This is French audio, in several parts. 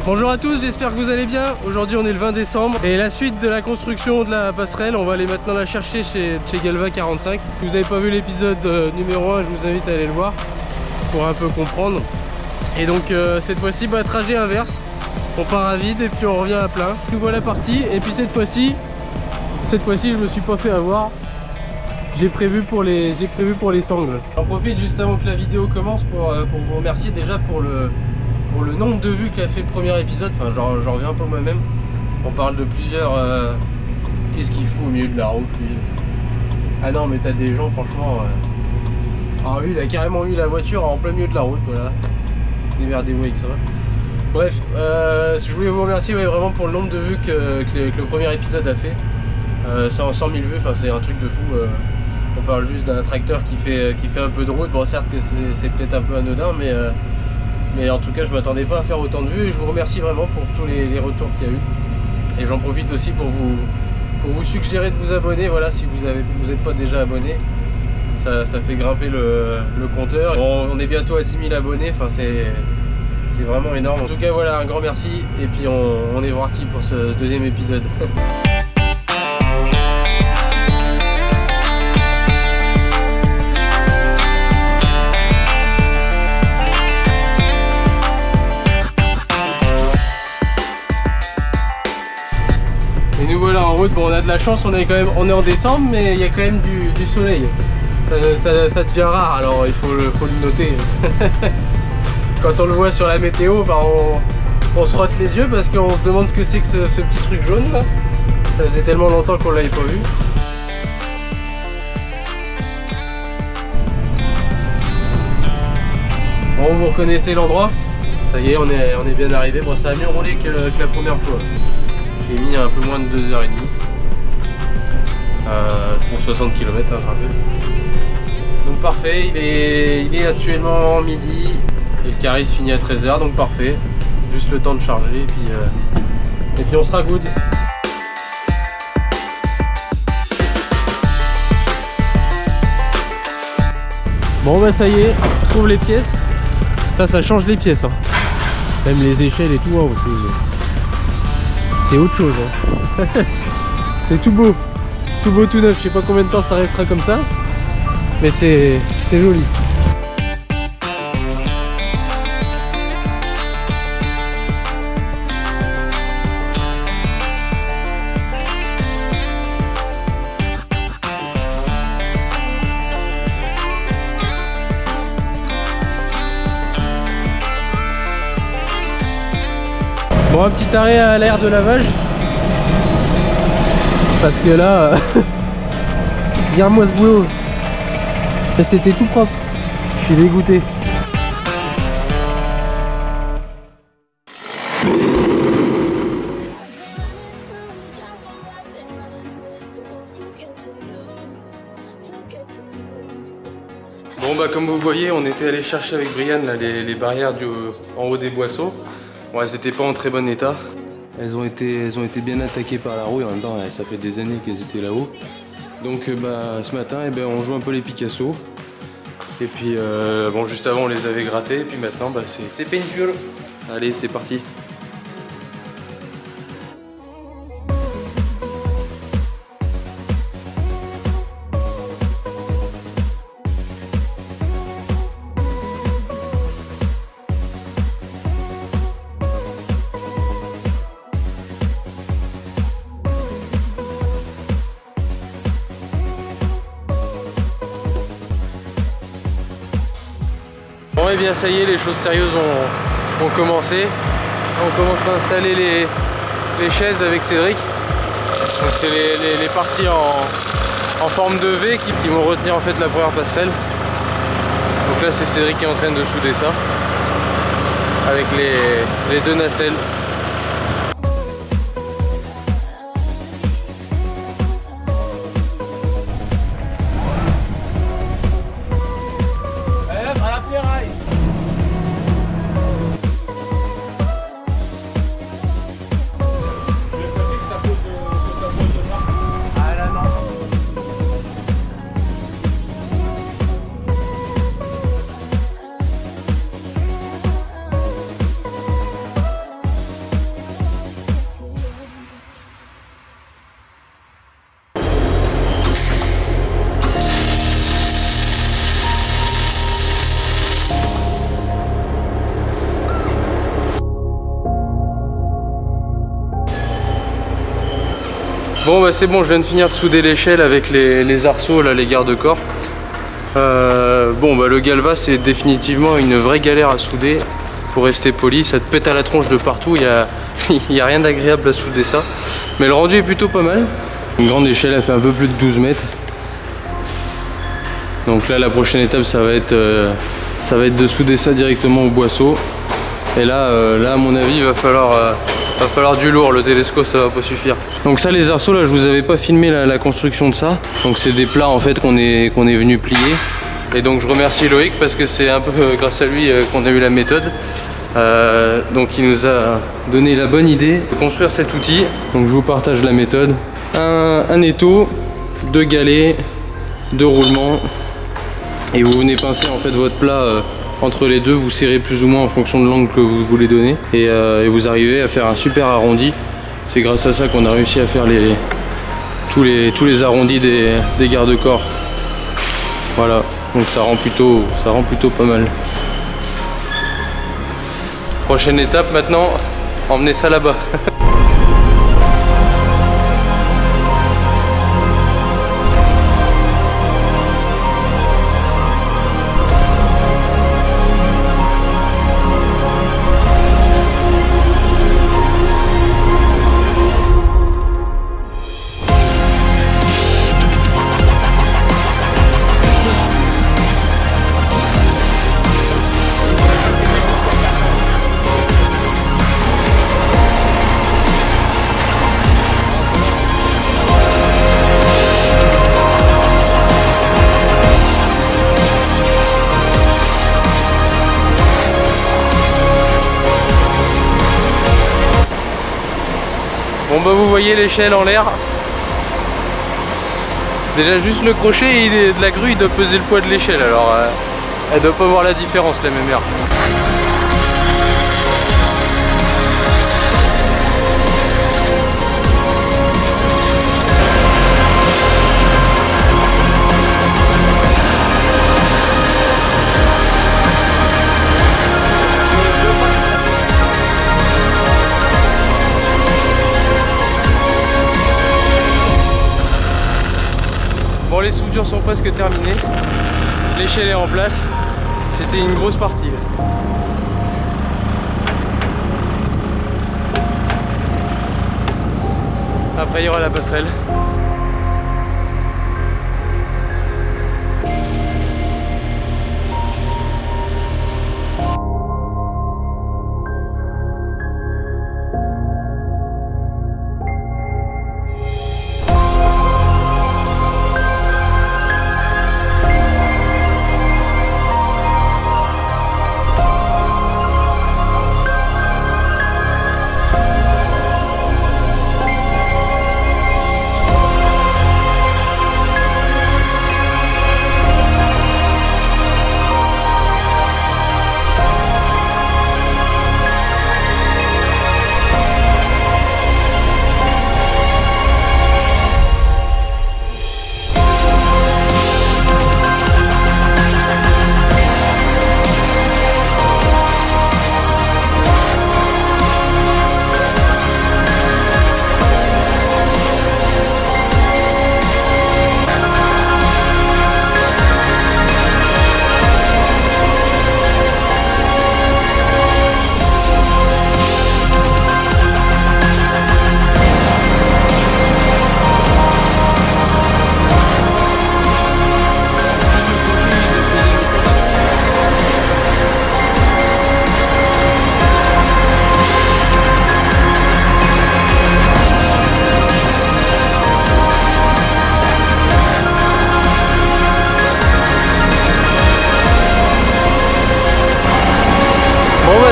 Bonjour à tous, j'espère que vous allez bien. Aujourd'hui on est le 20 décembre et la suite de la construction de la passerelle, on va aller maintenant la chercher chez Galva 45. Si vous n'avez pas vu l'épisode numéro 1, je vous invite à aller le voir pour un peu comprendre. Et donc cette fois-ci, trajet inverse. On part à vide et puis on revient à plein. Nous voilà partis et puis cette fois-ci je me suis pas fait avoir. J'ai prévu pour les sangles. J'en profite juste avant que la vidéo commence pour vous remercier déjà pour le nombre de vues qu'a fait le premier épisode. Enfin j'en reviens pas moi-même. On parle de plusieurs... Qu'est-ce qu'il fout au milieu de la route lui? Ah non mais t'as des gens franchement... Alors lui il a carrément mis la voiture en plein milieu de la route, voilà. Démerdez-vous avec ça. Bref, je voulais vous remercier vraiment pour le nombre de vues que le premier épisode a fait. 100 000 vues, enfin c'est un truc de fou. On parle juste d'un tracteur qui fait un peu de route. Bon certes que c'est peut-être un peu anodin, mais en tout cas je m'attendais pas à faire autant de vues. Et je vous remercie vraiment pour tous les retours qu'il y a eu. Et j'en profite aussi pour vous suggérer de vous abonner. Voilà, si vous n'êtes pas déjà abonné, ça fait grimper le compteur. Bon, on est bientôt à 10 000 abonnés, enfin c'est vraiment énorme. En tout cas voilà, un grand merci et puis on est parti pour ce deuxième épisode. Et nous voilà en route. Bon, on a de la chance, on est en décembre, mais il y a quand même du soleil. Ça devient rare, alors il faut le noter. Quand on le voit sur la météo, on se frotte les yeux parce qu'on se demande ce que c'est que ce petit truc jaune là. Ça faisait tellement longtemps qu'on l'avait pas vu. Bon, vous reconnaissez l'endroit? Ça y est, on est bien arrivé. Bon, ça a mieux roulé que la première fois. J'ai mis un peu moins de 2h30 pour 60 km, hein, je rappelle. Donc parfait, il est actuellement midi et le carré se finit à 13h, donc parfait. Juste le temps de charger et puis on sera good. Bon bah ça y est, on trouve les pièces. Ça change les pièces, hein. Même les échelles et tout, hein, c'est autre chose, hein. C'est tout beau, tout neuf. Je sais pas combien de temps ça restera comme ça, mais c'est joli. Bon, un petit arrêt à l'air de lavage parce que là regarde-moi ce boulot, c'était tout propre, je suis dégoûté. Bon bah comme vous voyez, on était allé chercher avec Brian là, les barrières en haut des boisseaux. Bon, elles n'étaient pas en très bon état. Elles ont été bien attaquées par la rouille. En même temps, ça fait des années qu'elles étaient là-haut. Donc ce matin, on joue un peu les Picasso. Et puis bon, juste avant on les avait grattés. Et puis maintenant c'est peinture. Allez, c'est parti. Bon et bien ça y est, les choses sérieuses ont commencé. On commence à installer les chaises avec Cédric. Donc c'est les parties en forme de V qui vont retenir en fait la première passerelle. Donc là c'est Cédric qui est en train de souder ça avec les deux nacelles. Bon bah c'est bon, je viens de finir de souder l'échelle avec les arceaux là, les garde-corps. Bon bah le Galva c'est définitivement une vraie galère à souder. Pour rester poli, ça te pète à la tronche de partout, il y a rien d'agréable à souder ça. Mais le rendu est plutôt pas mal. Une grande échelle, elle fait un peu plus de 12 mètres. Donc là la prochaine étape ça va être de souder ça directement au boisseau. Et là, à mon avis il va falloir du lourd, le télescope ça va pas suffire. Donc ça les arceaux là je vous avais pas filmé la construction de ça. Donc c'est des plats en fait qu'on est venu plier. Et donc je remercie Loïc parce que c'est un peu grâce à lui qu'on a eu la méthode. Donc il nous a donné la bonne idée de construire cet outil. Donc je vous partage la méthode. Un étau, 2 galets, 2 roulements. Et vous venez pincer en fait votre plat entre les deux, vous serrez plus ou moins en fonction de l'angle que vous voulez donner. Et vous arrivez à faire un super arrondi. C'est grâce à ça qu'on a réussi à faire tous les arrondis des garde-corps. Voilà. Donc ça rend plutôt pas mal. Prochaine étape maintenant, emmener ça là-bas. Bon bah vous voyez l'échelle en l'air. Déjà juste le crochet de la grue il doit peser le poids de l'échelle, alors elle doit pas voir la différence la même heure. Bon les soudures sont presque terminées, l'échelle est en place, c'était une grosse partie. Après il y aura la passerelle.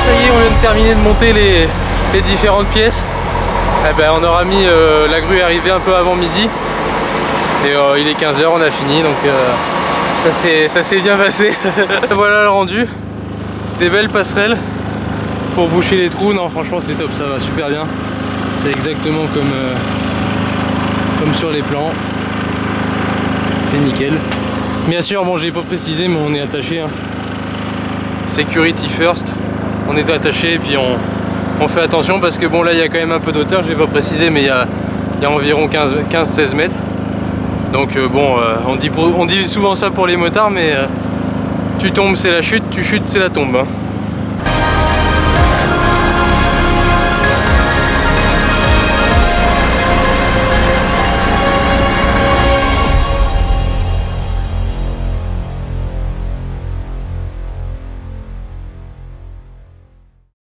Ça y est, on vient de terminer de monter les différentes pièces. Eh ben, on aura mis la grue est arrivée un peu avant midi. Et il est 15 h, on a fini, donc ça s'est bien passé. Voilà le rendu. Des belles passerelles pour boucher les trous. Non franchement c'est top, ça va super bien. C'est exactement comme sur les plans. C'est nickel. Bien sûr, bon j'ai pas précisé mais on est attaché. Hein. Security first. On est attaché et puis on fait attention parce que bon là il y a quand même un peu d'auteur, j'ai pas précisé mais il il y a environ 15-16 mètres. Donc bon, on dit souvent ça pour les motards, mais tu tombes c'est la chute, tu chutes c'est la tombe, hein.